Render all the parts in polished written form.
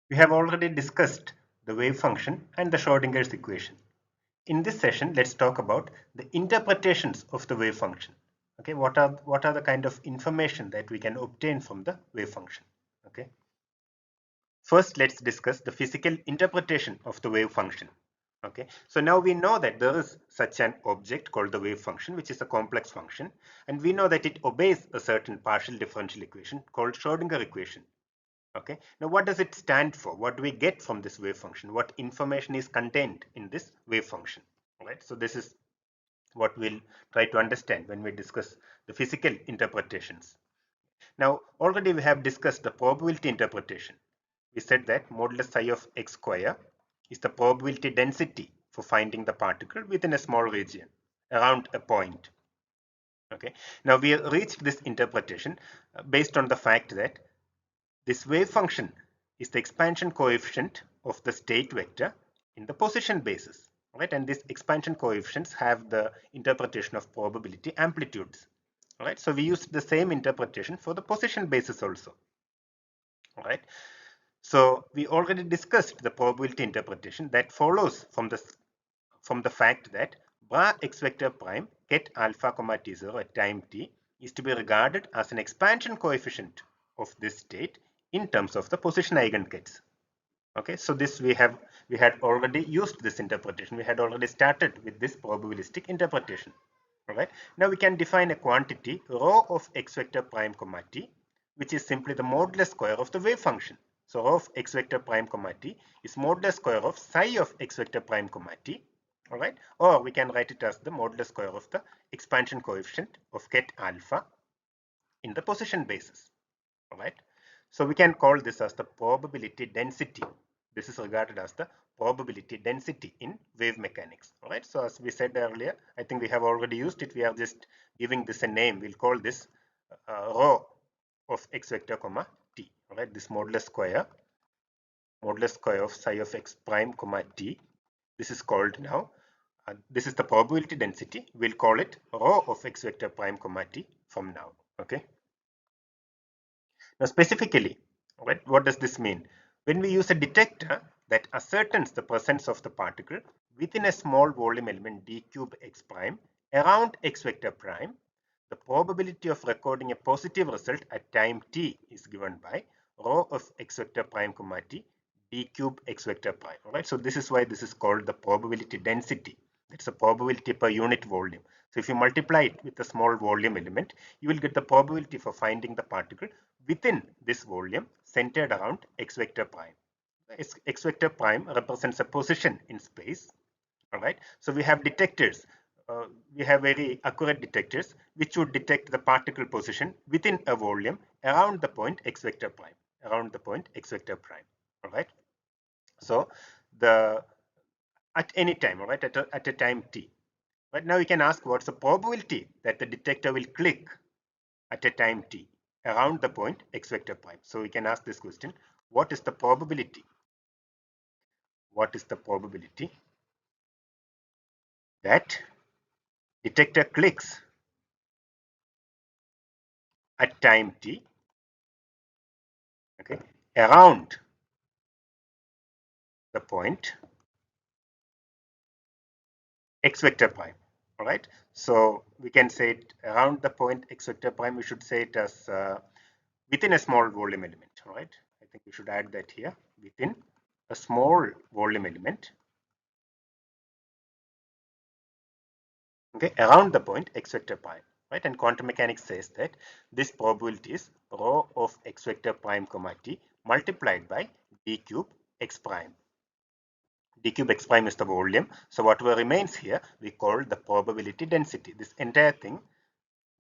We have already discussed the wave function and the Schrodinger's equation. In this session, let's talk about the interpretations of the wave function. Okay, what are the kind of information that we can obtain from the wave function? Okay. First, let's discuss the physical interpretation of the wave function. Okay, so now we know that there is such an object called the wave function, which is a complex function, and we know that it obeys a certain partial differential equation called Schrodinger equation. Okay, now what does it stand for? What do we get from this wave function? What information is contained in this wave function? All right, so this is what we'll try to understand when we discuss the physical interpretations. Now, already we have discussed the probability interpretation. We said that modulus psi of x square is the probability density for finding the particle within a small region around a point. Okay, now we reached this interpretation based on the fact that this wave function is the expansion coefficient of the state vector in the position basis, right? And these expansion coefficients have the interpretation of probability amplitudes, right? So we used the same interpretation for the position basis also, right? So we already discussed the probability interpretation that follows from the fact that bra x vector prime get alpha comma t0 at time t is to be regarded as an expansion coefficient of this state in terms of the position eigengets. Okay, so this we had already used this interpretation. We had already started with this probabilistic interpretation. All right. Now we can define a quantity rho of x vector prime comma t, which is simply the modulus square of the wave function. So rho of x vector prime comma t is modulus square of psi of x vector prime comma t. All right. Or we can write it as the modulus square of the expansion coefficient of ket alpha in the position basis. All right. So we can call this as the probability density. This is regarded as the probability density in wave mechanics. All right. So as we said earlier, I think we have already used it. We are just giving this a name. We'll call this rho of x vector comma t. All right. This modulus square of psi of x prime comma t. This is called now. This is the probability density. We'll call it rho of x vector prime comma t from now. Okay. Now, specifically, what does this mean? When we use a detector that ascertains the presence of the particle within a small volume element d cube x prime around x vector prime, the probability of recording a positive result at time t is given by rho of x vector prime comma t d cube x vector prime. All right, so this is why this is called the probability density. It's a probability per unit volume. So if you multiply it with a small volume element, you will get the probability for finding the particle within this volume centered around x vector prime. X vector prime represents a position in space. All right. So we have detectors. We have very accurate detectors which would detect the particle position within a volume around the point x vector prime. Around the point x vector prime. All right. So the at any time, all right, at a time t. But now you can ask what's the probability that the detector will click at a time t around the point x vector prime. So we can ask this question, what is the probability? What is the probability that detector clicks at time t, okay, around the point x vector prime? All right. So we can say it around the point x vector prime. We should say it as within a small volume element. All right. I think we should add that here, within a small volume element, okay, around the point x vector prime, right? And quantum mechanics says that this probability is rho of x vector prime comma t multiplied by d cube x prime. D cube x prime is the volume. So whatever remains here, we call the probability density. This entire thing,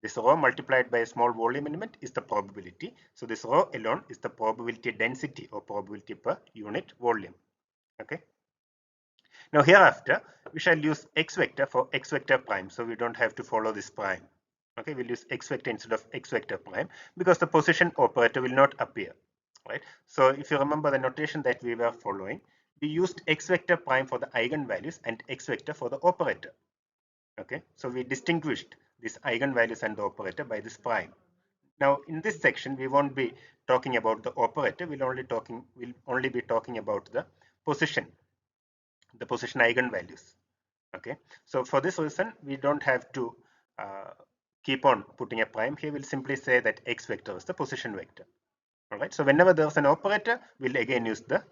this rho multiplied by a small volume element is the probability. So this rho alone is the probability density or probability per unit volume. Okay. Now hereafter, we shall use x vector for x vector prime. So we don't have to follow this prime. Okay, we'll use x vector instead of x vector prime because the position operator will not appear. Right. So if you remember the notation that we were following, we used x vector prime for the eigenvalues and x vector for the operator. Okay, so we distinguished these eigenvalues and the operator by this prime. Now in this section we won't be talking about the operator, we'll only be talking about position the position eigenvalues. Okay, so for this reason we don't have to uh, keep on putting a prime here. We'll simply say that x vector is the position vector. All right, so whenever there's an operator, we'll again use the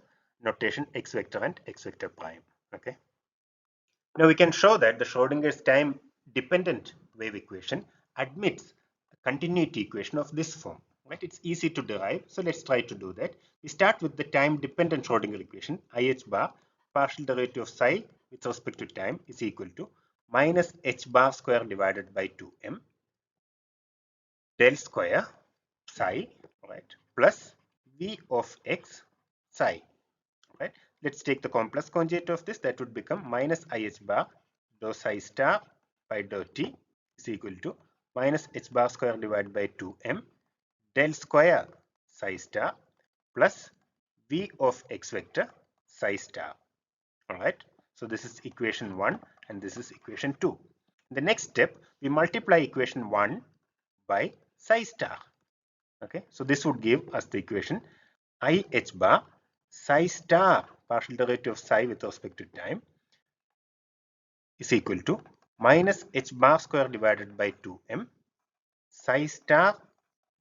notation x vector and x vector prime. Okay, now we can show that the Schrodinger's time dependent wave equation admits a continuity equation of this form. Right, it's easy to derive, so let's try to do that. We start with the time dependent Schrodinger equation. IH bar partial derivative of psi with respect to time is equal to minus h bar square divided by 2m del square psi, right, plus v of x psi. Right, let's take the complex conjugate of this. That would become minus IH bar dou psi star by dou t is equal to minus h bar square divided by 2m del square psi star plus v of x vector psi star. All right, so this is equation 1 and this is equation 2. In the next step, we multiply equation 1 by psi star. Okay, so this would give us the equation IH bar psi star partial derivative of psi with respect to time is equal to minus h bar square divided by 2m psi star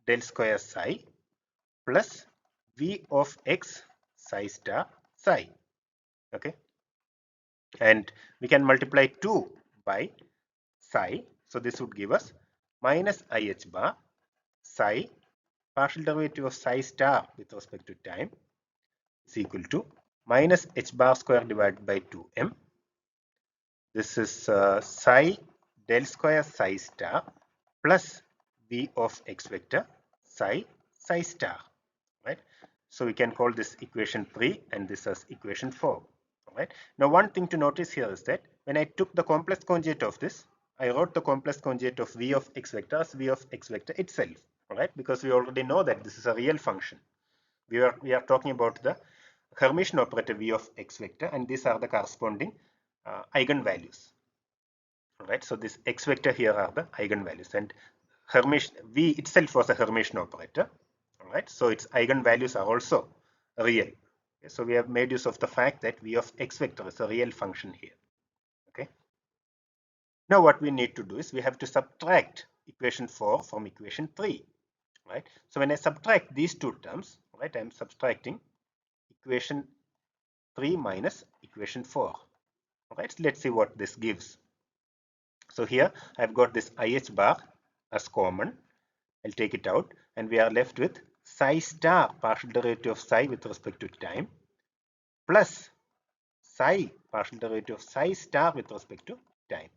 del square psi plus v of x psi star psi. Okay, and we can multiply 2 by psi, so this would give us minus IH bar psi partial derivative of psi star with respect to time is equal to minus h bar square divided by 2m. This is psi del square psi star plus v of x vector psi star, right? So we can call this equation 3 and this as equation 4. All right. Now one thing to notice here is that when I took the complex conjugate of this, I wrote the complex conjugate of v of x vector as v of x vector itself. All right, because we already know that this is a real function. We are talking about the Hermitian operator v of x vector, and these are the corresponding eigenvalues. Right, so this x vector here are the eigenvalues, and Hermitian v itself was a Hermitian operator. All right, so its eigenvalues are also real. Okay, so we have made use of the fact that v of x vector is a real function here. Okay, now what we need to do is we have to subtract equation 4 from equation 3. Right, so when I subtract these two terms, right, I am subtracting equation 3 minus equation 4. All right, so let's see what this gives. So here I've got this IH bar as common. I'll take it out and we are left with psi star partial derivative of psi with respect to time plus psi partial derivative of psi star with respect to time.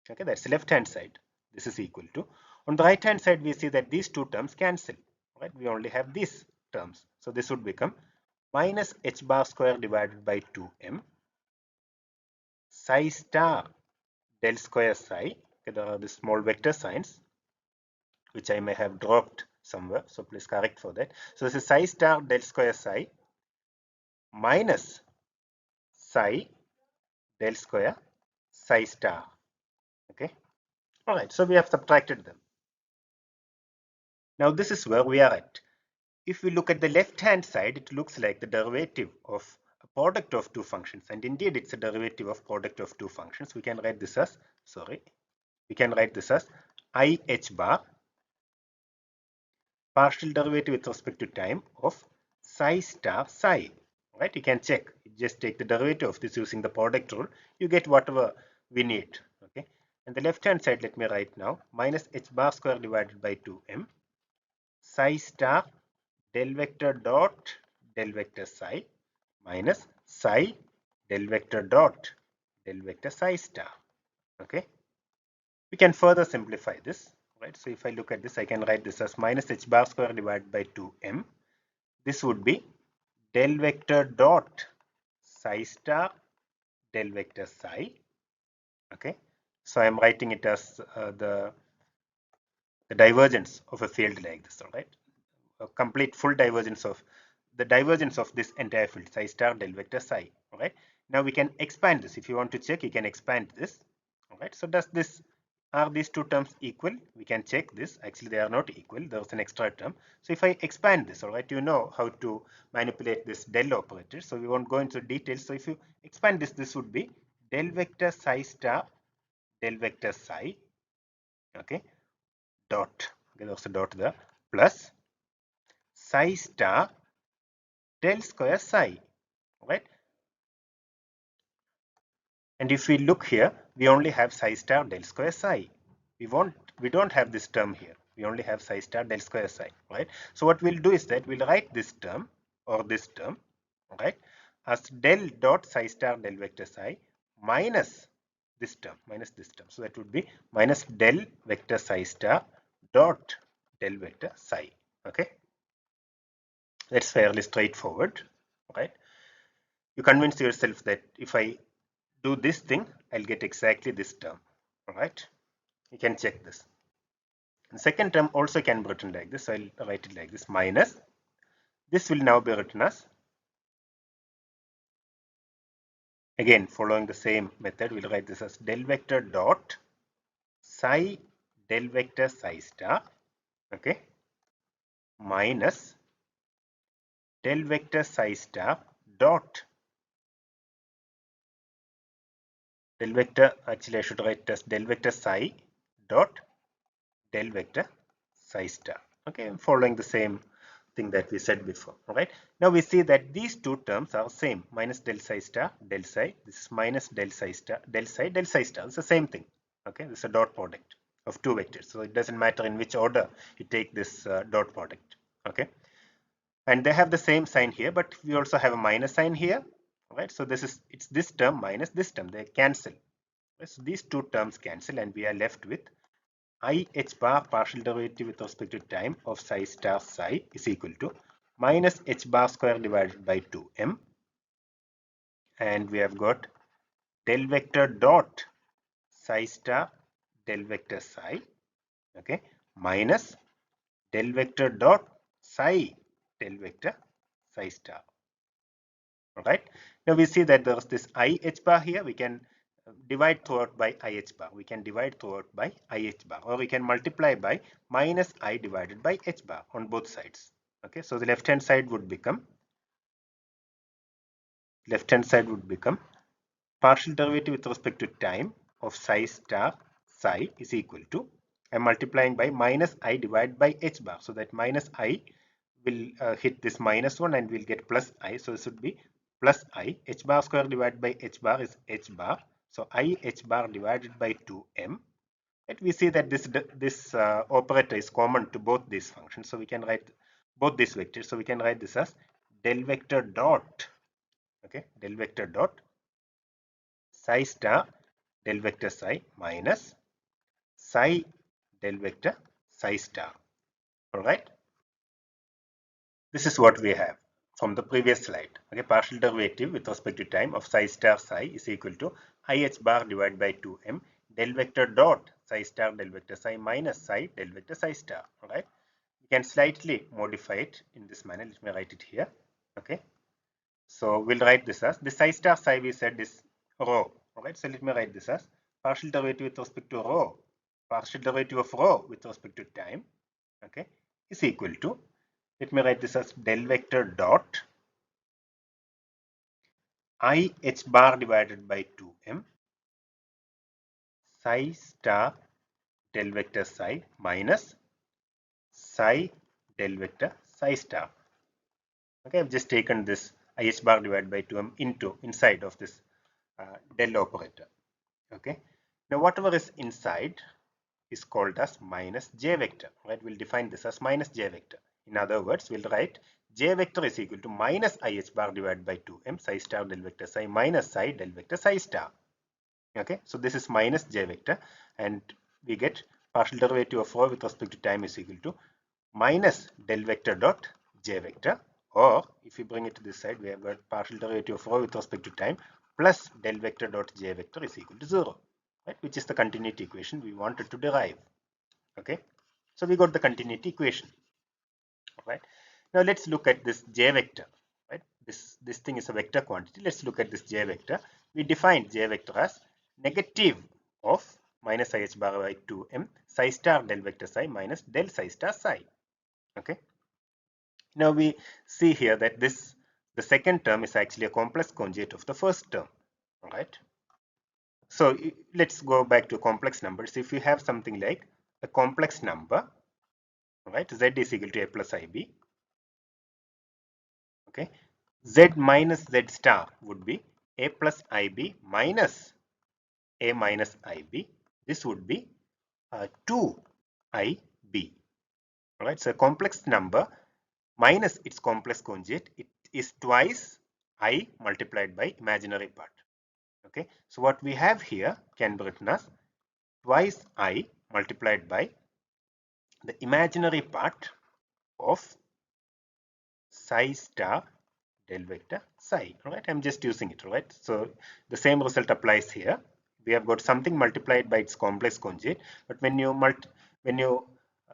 Okay, that's the left hand side. This is equal to. On the right hand side we see that these two terms cancel. Right, we only have these terms. So this would become minus h bar square divided by 2m psi star del square psi. Okay, there are the small vector signs which I may have dropped somewhere, so please correct for that. So this is psi star del square psi minus psi del square psi star. Okay, all right, so we have subtracted them. Now this is where we are at. If we look at the left hand side, it looks like the derivative of a product of two functions, and indeed it's a derivative of product of two functions. We can write this as, we can write this as IH bar partial derivative with respect to time of psi star psi. Right, you can check. You just take the derivative of this using the product rule. You get whatever we need. Okay, and the left hand side, let me write now, minus h bar square divided by 2m psi star del vector dot del vector psi minus psi del vector dot del vector psi star. Okay, we can further simplify this. Right, so if I look at this, I can write this as minus h bar square divided by 2m. This would be del vector dot psi star del vector psi. Okay, so I am writing it as the divergence of a field like this. All right, a complete full divergence of the divergence of this entire field psi star del vector psi. All right, now we can expand this. If you want to check, you can expand this. All right, so does this Are these two terms equal? We can check this. Actually, they are not equal. There is an extra term. So if I expand this, all right, you know how to manipulate this del operator. So we won't go into details. So if you expand this, this would be del vector psi star del vector psi, okay, dot, okay, there's a dot there, plus psi star del square psi, right? And if we look here, we only have psi star del square psi. We don't have this term here. We only have psi star del square psi, right? So what we'll do is that we'll write this term or this term, right, as del dot psi star del vector psi minus this term, minus this term. So that would be minus del vector psi star dot del vector psi. Okay, that's fairly straightforward, right? You convince yourself that if I do this thing, I'll get exactly this term. All right, you can check this. The second term also can be written like this. So I'll write it like this, minus. This will now be written as, again following the same method, we'll write this as del vector dot psi del vector psi star, okay, minus del vector psi star dot del vector, actually I should write as del vector psi dot del vector psi star. Okay, I'm following the same thing that we said before. All right, now we see that these two terms are same, minus del psi star del psi. This is minus del psi star del psi del psi star. It's the same thing. Okay, this is a dot product of two vectors, so it doesn't matter in which order you take this dot product. Okay, and they have the same sign here, but we also have a minus sign here. All right, so it's this term minus this term, they cancel. So these two terms cancel and we are left with I h bar partial derivative with respect to time of psi star psi is equal to minus h bar square divided by 2m, and we have got del vector dot psi star del vector psi, okay, minus del vector dot psi del vector psi star. All right, now we see that there's this I h bar here. We can divide throughout by I h bar. We can divide throughout by I h bar, or we can multiply by minus I divided by h bar on both sides. Okay, so the left hand side would become partial derivative with respect to time of psi star psi is equal to, I'm multiplying by minus I divided by h bar, so that minus I will hit this minus one and we'll get plus I, so this would be plus I. H bar square divided by h bar is h bar, so I h bar divided by 2m. And we see that this operator is common to both these functions, so we can write both these vectors, so we can write this as del vector dot, okay, del vector dot psi star del vector psi minus psi del vector psi star. All right, this is what we have from the previous slide. Okay, partial derivative with respect to time of psi star psi is equal to I h bar divided by 2m del vector dot psi star del vector psi minus psi del vector psi star. All right, we can slightly modify it in this manner. Let me write it here. Okay, so we'll write this as the psi star psi we said is rho. All right, so let me write this as partial derivative with respect to rho, partial derivative of rho with respect to time, okay, is equal to, let me write this as del vector dot I h bar divided by 2m psi star del vector psi minus psi del vector psi star. Okay, I've just taken this I h bar divided by 2m into inside of this del operator. Okay, now whatever is inside is called as minus j vector, right? We'll define this as minus j vector. In other words, we'll write j vector is equal to minus I h bar divided by 2m psi star del vector psi minus psi del vector psi star. Okay, so this is minus j vector, and we get partial derivative of rho with respect to time is equal to minus del vector dot j vector, or if we bring it to this side, we have got partial derivative of rho with respect to time plus del vector dot j vector is equal to 0, right, which is the continuity equation we wanted to derive. Okay, so we got the continuity equation. Right, now let's look at this j vector. Right, this thing is a vector quantity. Let's look at this j vector. We defined j vector as negative of minus I h bar by 2m psi star del vector psi minus del psi star psi. Okay. Now we see here that the second term is actually a complex conjugate of the first term. All right. So let's go back to complex numbers. If you have something like a complex number, all right, z is equal to a plus ib. Okay, z minus z star would be a plus ib minus a minus ib. This would be 2ib. All right, so a complex number minus its complex conjugate, it is twice I multiplied by imaginary part. Okay, so what we have here can be written as twice I multiplied by the imaginary part of psi star del vector psi. All right, I'm just using it. All right, so the same result applies here. We have got something multiplied by its complex conjugate, but when you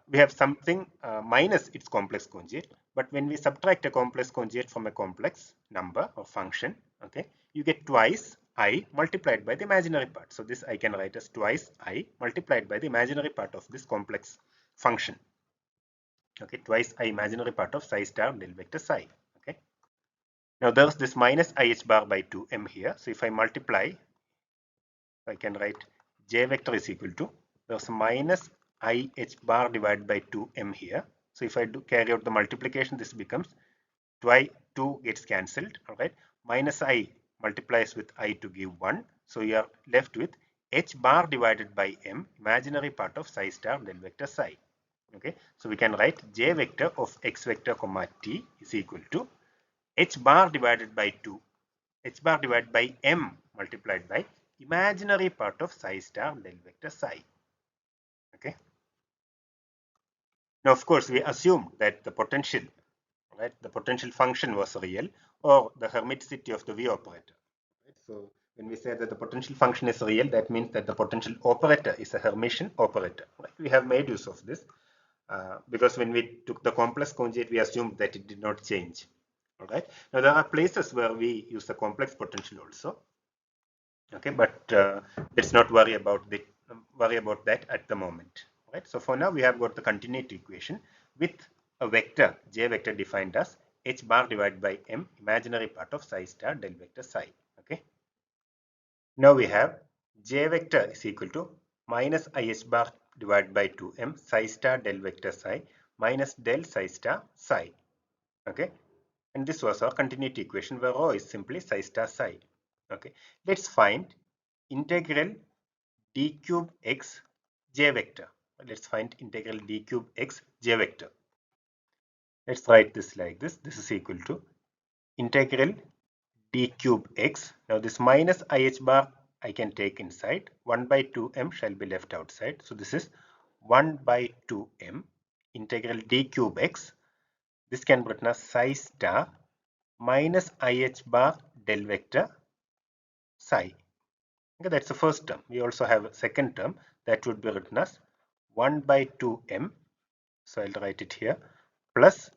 we have something minus its complex conjugate, but when we subtract a complex conjugate from a complex number or function, okay, you get twice I multiplied by the imaginary part. So this I can write as twice I multiplied by the imaginary part of this complex function. Okay, twice I imaginary part of psi star del vector psi. Okay. Now there's this minus IH bar by 2m here. So if I multiply, I can write j vector is equal to, there's minus IH bar divided by 2m here. So if I do carry out the multiplication, this becomes 2 gets cancelled. All right. Minus I multiplies with I to give 1. So you are left with h bar divided by m, imaginary part of psi star del vector psi. Okay. So we can write j vector of x vector comma t is equal to h bar divided by 2, h bar divided by m multiplied by imaginary part of psi star del vector psi. Okay. Now, of course, we assumed that the potential, right, the potential function was real, or the hermiticity of the V operator. Right? So when we say that the potential function is real, that means that the potential operator is a Hermitian operator. Right? We have made use of this because when we took the complex conjugate, we assumed that it did not change. All right. Now there are places where we use the complex potential also. Okay, but let's not worry about that at the moment. Right. So for now, we have got the continuity equation with a vector j vector defined as h bar divided by m, imaginary part of psi star del vector psi. Okay. Now we have j vector is equal to minus IH bar divided by 2m psi star del vector psi minus del psi star psi. Okay. And this was our continuity equation where rho is simply psi star psi. Okay. Let's find integral d cube x j vector. Let's find integral d cube x j vector. Let's write this like this. This is equal to integral d cube x. Now this minus IH bar I can take inside. 1 by 2m shall be left outside. So this is 1 by 2m integral d cube x. This can be written as psi star minus IH bar del vector psi. Okay, that's the first term. We also have a second term that would be written as 1 by 2m. So I'll write it here, plus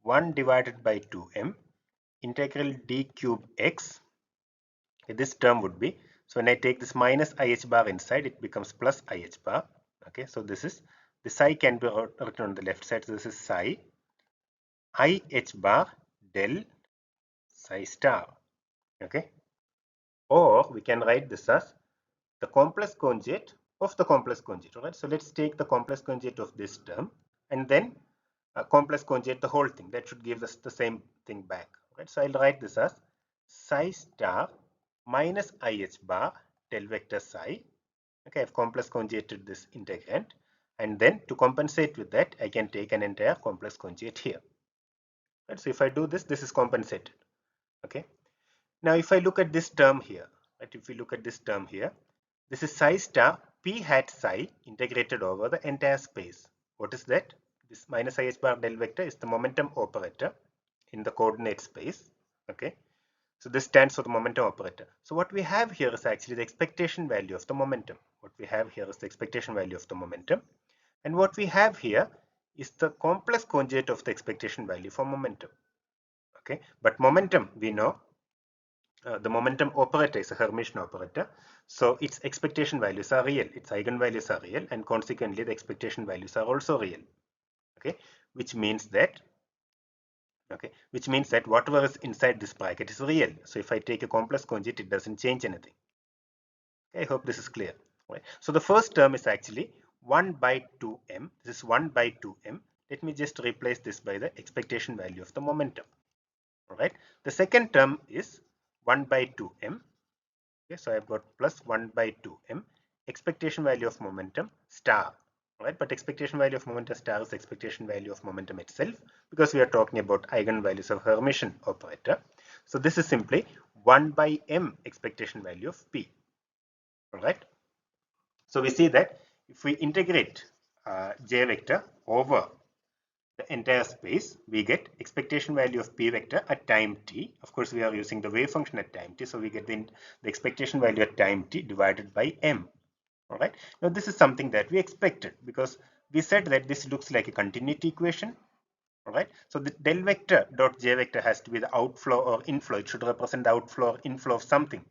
1 divided by 2m integral d cube x. Okay, this term would be, so when I take this minus IH bar inside, it becomes plus IH bar. Okay, so this is, the psi can be written on the left side. So this is psi IH bar del psi star. Okay, or we can write this as the complex conjugate of the complex conjugate. Right? So let's take the complex conjugate of this term and then complex conjugate the whole thing. That should give us the same thing back. Right? So I'll write this as psi star minus IH bar del vector psi. Okay, I've complex conjugated this integrand, and then to compensate with that, I can take an entire complex conjugate here. Right? So if I do this, this is compensated. Okay. Now if I look at this term here, right, if we look at this term here, this is psi star p hat psi integrated over the entire space. What is that? This minus IH bar del vector is the momentum operator in the coordinate space. Okay. So this stands for the momentum operator. So what we have here is actually the expectation value of the momentum. What we have here is the expectation value of the momentum. And what we have here is the complex conjugate of the expectation value for momentum. Okay. But momentum, we know, the momentum operator is a Hermitian operator, so its expectation values are real, its eigenvalues are real, and consequently the expectation values are also real. Okay, which means that whatever is inside this bracket is real. So if I take a complex conjugate, it doesn't change anything. Okay, I hope this is clear. Right. So the first term is actually 1 by 2m. This is 1 by 2m. Let me just replace this by the expectation value of the momentum. All right. The second term is 1 by 2m. Okay, so I've got plus 1 by 2m. Expectation value of momentum star. All right, but expectation value of momentum star is expectation value of momentum itself, because we are talking about eigenvalues of Hermitian operator. So this is simply 1 by m expectation value of p. All right. So we see that if we integrate j vector over the entire space, we get expectation value of p vector at time t. Of course, we are using the wave function at time t, so we get the expectation value at time t divided by m. All right. Now this is something that we expected, because we said that this looks like a continuity equation. All right. So the del vector dot j vector has to be the outflow or inflow. It should represent the outflow or inflow of something.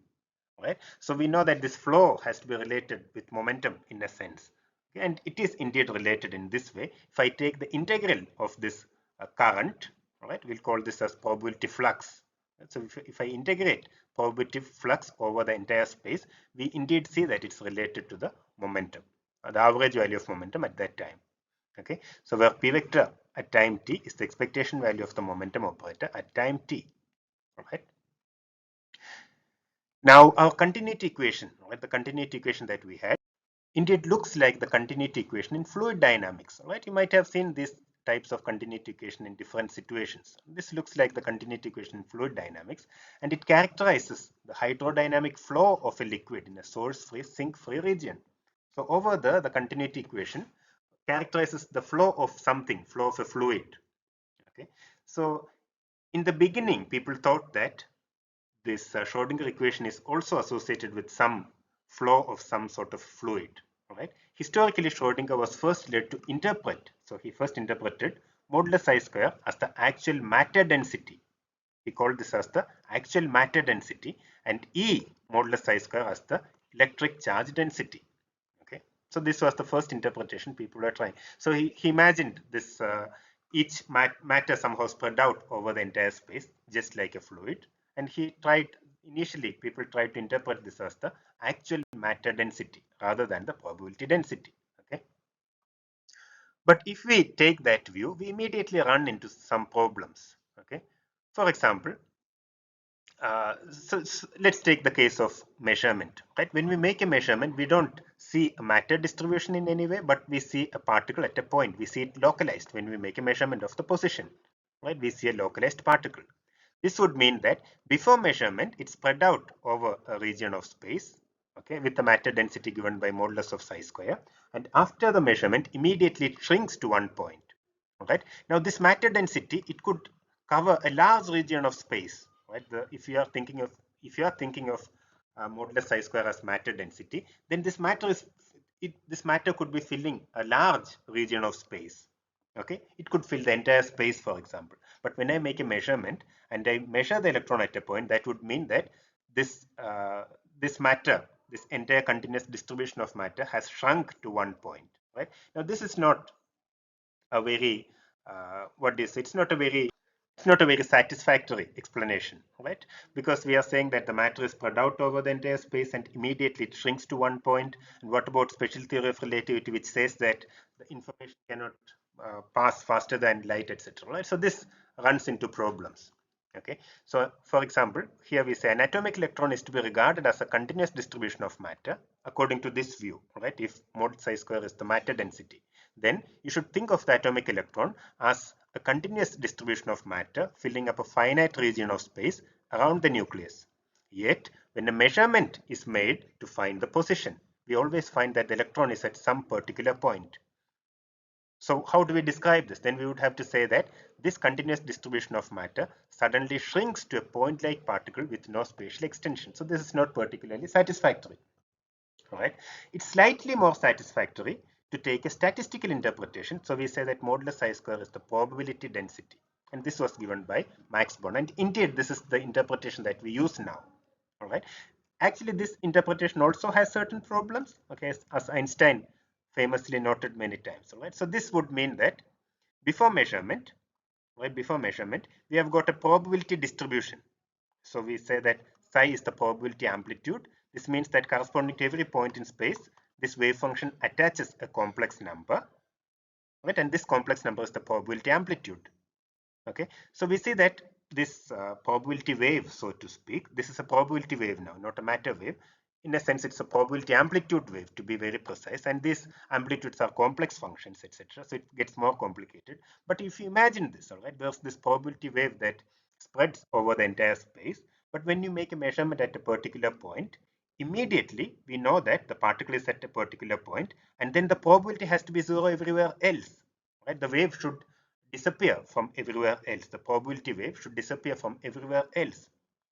Right. So we know that this flow has to be related with momentum in a sense. Okay? And it is indeed related in this way. If I take the integral of this current, all right, we'll call this as probability flux. So if I integrate probability flux over the entire space, we indeed see that it's related to the momentum, the average value of momentum at that time. Okay, so where p vector at time t is the expectation value of the momentum operator at time t. All right. Now our continuity equation, right, the continuity equation that we had, indeed looks like the continuity equation in fluid dynamics. Right, you might have seen these types of continuity equation in different situations. This looks like the continuity equation in fluid dynamics, and it characterizes the hydrodynamic flow of a liquid in a source-free, sink-free region. So over there, the continuity equation characterizes the flow of something, flow of a fluid. Okay, so in the beginning, people thought that this Schrodinger equation is also associated with some flow of some sort of fluid. All right. Historically, Schrodinger was first led to interpret. So he first interpreted modulus I square as the actual matter density. He called this as the actual matter density, and E modulus I square as the electric charge density. Okay. So this was the first interpretation people were trying. So he imagined this each matter somehow spread out over the entire space, just like a fluid. And he tried, initially people tried to interpret this as the actual matter density rather than the probability density. Okay. But if we take that view, we immediately run into some problems. Okay. For example, so let's take the case of measurement, right? When we make a measurement, we don't see a matter distribution in any way, but we see a particle at a point. We see it localized when we make a measurement of the position, right? We see a localized particle. This would mean that before measurement, it spread out over a region of space, okay, with the matter density given by modulus of psi square. And after the measurement, immediately it shrinks to one point. All right. Now, this matter density, it could cover a large region of space, right? If you are thinking of modulus psi square as matter density, then this matter could be filling a large region of space. Okay, it could fill the entire space, for example. But when I make a measurement and I measure the electron at a point, that would mean that this matter, this entire continuous distribution of matter, has shrunk to one point. Right now, this is not a very it's not a very satisfactory explanation, right? Because we are saying that the matter is spread out over the entire space and immediately it shrinks to one point. And what about special theory of relativity, which says that the information cannot pass faster than light, etc. Right? So this runs into problems. Okay, so for example, here we say an atomic electron is to be regarded as a continuous distribution of matter according to this view, right? If mod psi square is the matter density, then you should think of the atomic electron as a continuous distribution of matter filling up a finite region of space around the nucleus. Yet, when a measurement is made to find the position, we always find that the electron is at some particular point. So how do we describe this? Then we would have to say that this continuous distribution of matter suddenly shrinks to a point-like particle with no spatial extension. So this is not particularly satisfactory. All right. It's slightly more satisfactory to take a statistical interpretation. So we say that modulus I square is the probability density. And this was given by Max Born. And indeed, this is the interpretation that we use now. All right. Actually, this interpretation also has certain problems, okay, as Einstein famously noted many times. All right. So this would mean that before measurement, right, before measurement, we have got a probability distribution. So we say that psi is the probability amplitude. This means that corresponding to every point in space, this wave function attaches a complex number, right? And this complex number is the probability amplitude. Okay, so we see that this probability wave, so to speak, this is a probability wave now, not a matter wave. In a sense, it's a probability amplitude wave, to be very precise, and these amplitudes are complex functions, etc. So it gets more complicated. But if you imagine this, all right, there's this probability wave that spreads over the entire space. But when you make a measurement at a particular point, immediately we know that the particle is at a particular point, and then the probability has to be zero everywhere else. Right? The wave should disappear from everywhere else. The probability wave should disappear from everywhere else.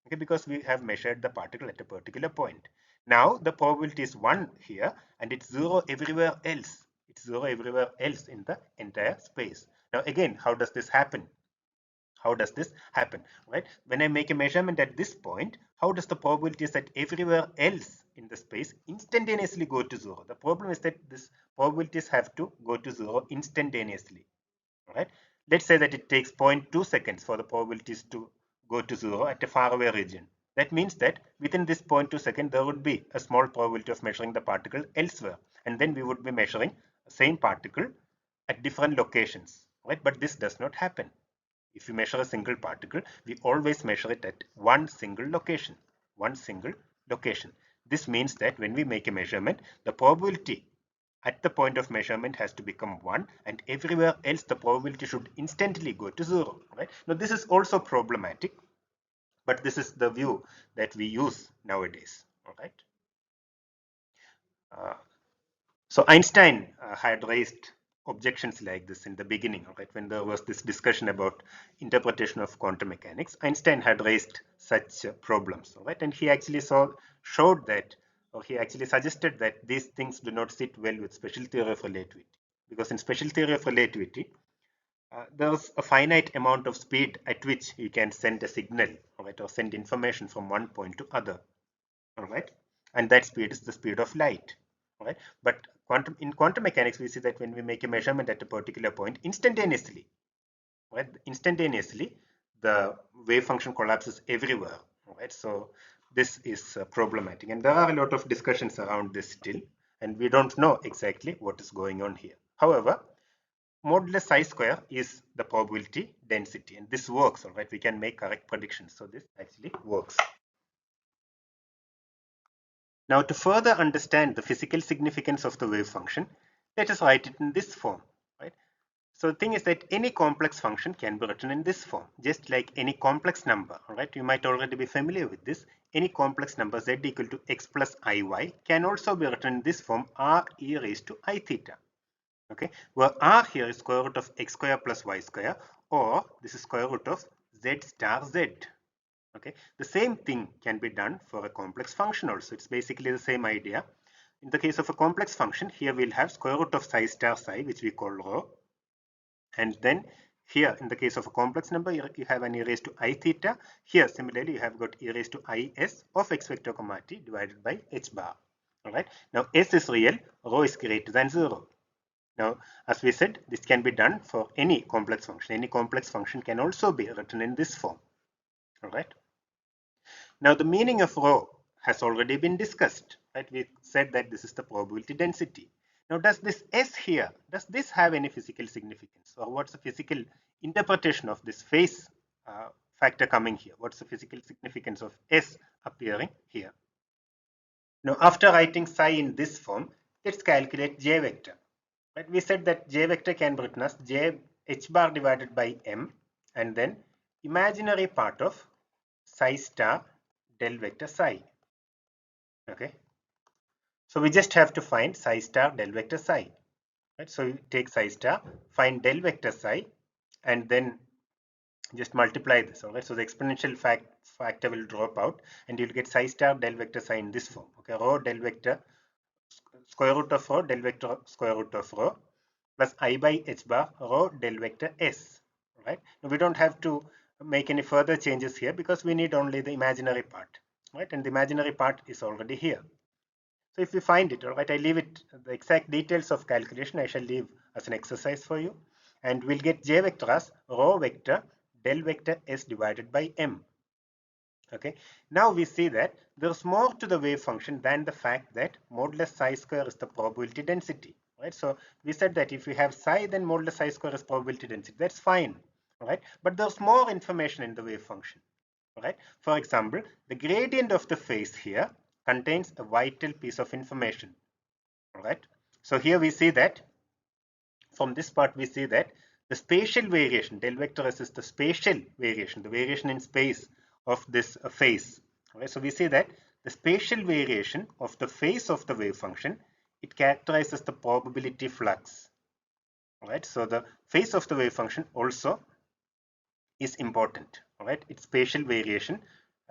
Okay, because we have measured the particle at a particular point. Now the probability is 1 here and it's 0 everywhere else. It's 0 everywhere else in the entire space. Now again, how does this happen? How does this happen? Right? When I make a measurement at this point, how does the probability that everywhere else in the space instantaneously go to 0? The problem is that these probabilities have to go to 0 instantaneously. Right? Let's say that it takes 0.2 seconds for the probabilities to go to 0 at a faraway region. That means that within this 0.2 second, there would be a small probability of measuring the particle elsewhere. And then we would be measuring the same particle at different locations. Right? But this does not happen. If you measure a single particle, we always measure it at one single location. One single location. This means that when we make a measurement, the probability at the point of measurement has to become 1 and everywhere else the probability should instantly go to 0. Right? Now this is also problematic, but this is the view that we use nowadays. All right. Uh, So Einstein had raised objections like this in the beginning, right? When there was this discussion about interpretation of quantum mechanics, Einstein had raised such problems, right? And he actually showed that, or he actually suggested that these things do not sit well with special theory of relativity, because in special theory of relativity, there's a finite amount of speed at which you can send a signal, right, or send information from one point to other. All right, and that speed is the speed of light. All right, but in quantum mechanics we see that when we make a measurement at a particular point, instantaneously, right, instantaneously the wave function collapses everywhere. All right, so this is problematic, and there are a lot of discussions around this still, and we don't know exactly what is going on here. However, modulus psi square is the probability density, and this works. All right, we can make correct predictions, so this actually works. Now, to further understand the physical significance of the wave function, let us write it in this form. Right? So the thing is that any complex function can be written in this form, just like any complex number. Right? You might already be familiar with this. Any complex number z equal to x plus iy can also be written in this form, r e raised to I theta. Okay, where r here is square root of x square plus y square, or this is square root of z star z. Okay, the same thing can be done for a complex function also. It's basically the same idea. In the case of a complex function, here we'll have square root of psi star psi, which we call rho, and then here in the case of a complex number, you have an e raised to I theta. Here similarly you have got e raised to is of x vector comma t divided by h bar. All right, now s is real, rho is greater than 0. Now, as we said, this can be done for any complex function. Any complex function can also be written in this form. All right. Now the meaning of rho has already been discussed, right? We said that this is the probability density. Now does this S here, does this have any physical significance, or what's the physical interpretation of this phase factor coming here? What's the physical significance of S appearing here? Now after writing psi in this form, let's calculate J vector. Right? We said that J vector can be written as J h bar divided by M, and then imaginary part of psi star del vector psi. Okay, so we just have to find psi star del vector psi. Right? So you take psi star, find del vector psi, and then just multiply this. All right, so the exponential factor will drop out, and you'll get psi star del vector psi in this form. Okay, rho del vector square root of rho del vector square root of rho plus I by h bar rho del vector s. Right? Now we don't have to make any further changes here because we need only the imaginary part. right? And the imaginary part is already here. So if you find it, all right, I leave it, the exact details of calculation I shall leave as an exercise for you. And we'll get J vector as rho vector del vector S divided by M. Okay, now we see that there's more to the wave function than the fact that modulus psi square is the probability density, right? So we said that if you have psi, then modulus psi square is probability density. That's fine, right? But there's more information in the wave function, right? For example, the gradient of the phase here contains a vital piece of information, right? So here we see that from this part we see that the spatial variation del vector S is the spatial variation, the variation in space of this phase. Okay, so we see that the spatial variation of the phase of the wave function, it characterizes the probability flux. Right, so the phase of the wave function also is important. Right, its spatial variation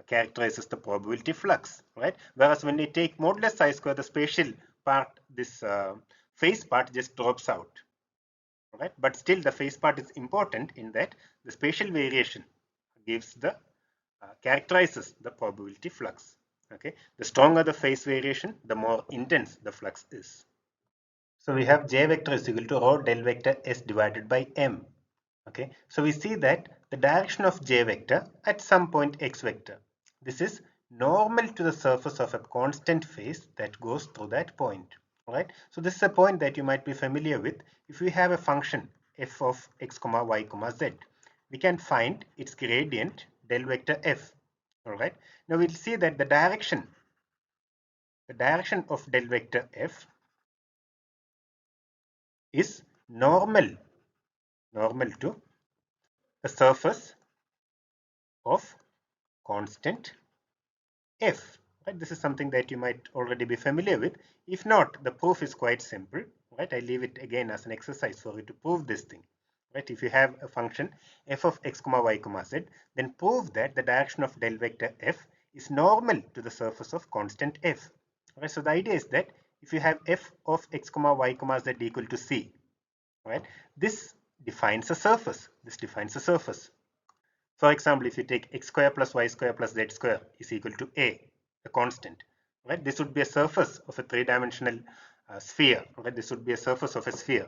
characterizes the probability flux. Right, whereas when we take modulus psi square, the spatial part, this phase part just drops out. Right, but still the phase part is important in that the spatial variation gives the characterizes the probability flux. Okay, the stronger the phase variation, the more intense the flux is. So we have J vector is equal to rho del vector S divided by M. Okay, so we see that the direction of J vector at some point X vector, this is normal to the surface of a constant phase that goes through that point. Right, so this is a point that you might be familiar with. If we have a function f of x comma y comma z, we can find its gradient del vector f. All right, now we'll see that the direction of del vector f is normal to the surface of constant f. Right, this is something that you might already be familiar with. If not, the proof is quite simple. Right, I leave it again as an exercise for you to prove this thing. Right, if you have a function f of x comma y comma z, then prove that the direction of del vector f is normal to the surface of constant f. Right, so the idea is that if you have f of x comma y comma z equal to c, right, this defines a surface. This defines a surface. For example, if you take x square plus y square plus z square is equal to a constant, right? This would be a surface of a three-dimensional sphere, right? This would be a surface of a sphere,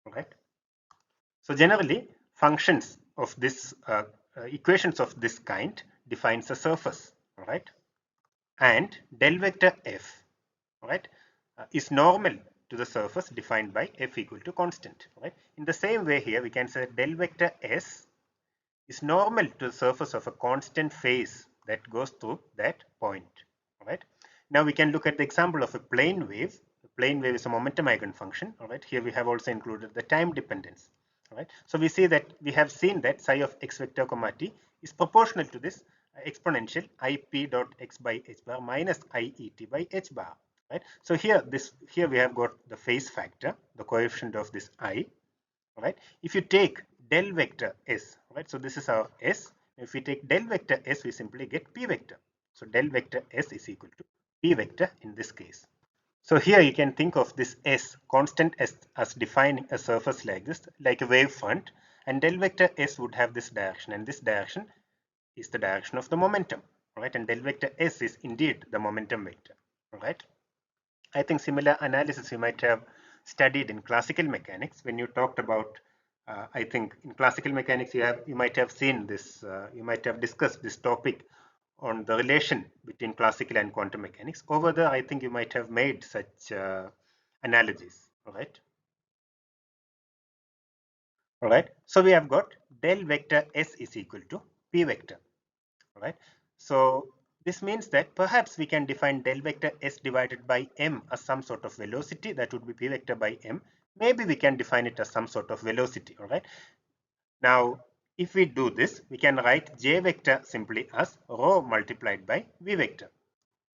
right? So generally, functions of this equations of this kind defines a surface, right? And del vector f, right, is normal to the surface defined by f equal to constant, right? In the same way here, we can say del vector s is normal to the surface of a constant phase that goes through that point. All right. Now we can look at the example of a plane wave. The plane wave is a momentum eigenfunction. All right. Here we have also included the time dependence. All right. So we see that we have seen that psi of x vector comma t is proportional to this exponential ip dot x by h bar minus iet by h bar. Right. So here we have got the phase factor, the coefficient of this I. Right, if you take del vector s, right, so this is our s. If we take del vector s, we simply get p vector. So del vector s is equal to p vector in this case. So here you can think of this s, constant s, as defining a surface like this, like a wave front, and del vector s would have this direction, and this direction is the direction of the momentum, right? And del vector s is indeed the momentum vector, right? I think similar analysis you might have studied in classical mechanics when you talked about. I think in classical mechanics you might have seen this. You might have discussed this topic on the relation between classical and quantum mechanics. Over there, I think you might have made such analogies. All right. All right. So we have got del vector s is equal to p vector. All right. So this means that perhaps we can define del vector s divided by m as some sort of velocity. That would be p vector by m. Maybe we can define it as some sort of velocity. All right. Now, if we do this, we can write j vector simply as rho multiplied by v vector,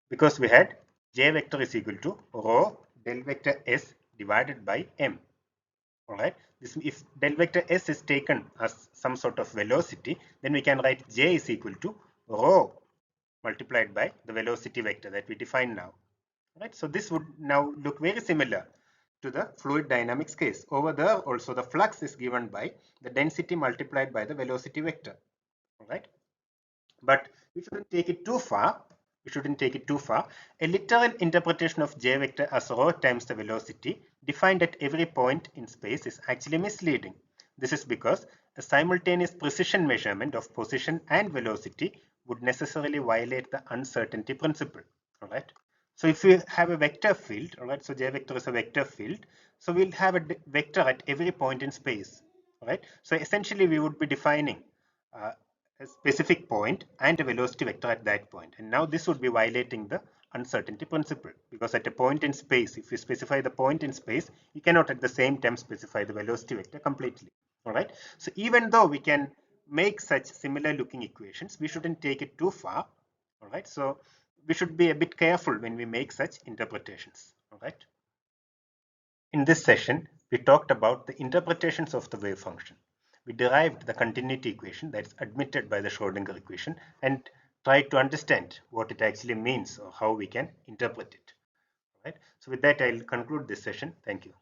because we had j vector is equal to rho del vector s divided by m. All right. This, if del vector s is taken as some sort of velocity, then we can write j is equal to rho multiplied by the velocity vector that we define now. Right. So this would now look very similar to the fluid dynamics case. Over there also the flux is given by the density multiplied by the velocity vector. All right. But we shouldn't take it too far. we shouldn't take it too far. A literal interpretation of j vector as rho times the velocity defined at every point in space is actually misleading. This is because a simultaneous precision measurement of position and velocity would necessarily violate the uncertainty principle. All right. So if we have a vector field, all right, so j vector is a vector field, so we'll have a vector at every point in space. All right. So essentially, we would be defining a specific point and a velocity vector at that point. And now this would be violating the uncertainty principle, because at a point in space, if you specify the point in space, you cannot at the same time specify the velocity vector completely. All right. So even though we can make such similar looking equations, we shouldn't take it too far. All right. So we should be a bit careful when we make such interpretations. All right. In this session, we talked about the interpretations of the wave function. We derived the continuity equation that's admitted by the Schrodinger equation and tried to understand what it actually means or how we can interpret it. Right? So with that, I'll conclude this session. Thank you.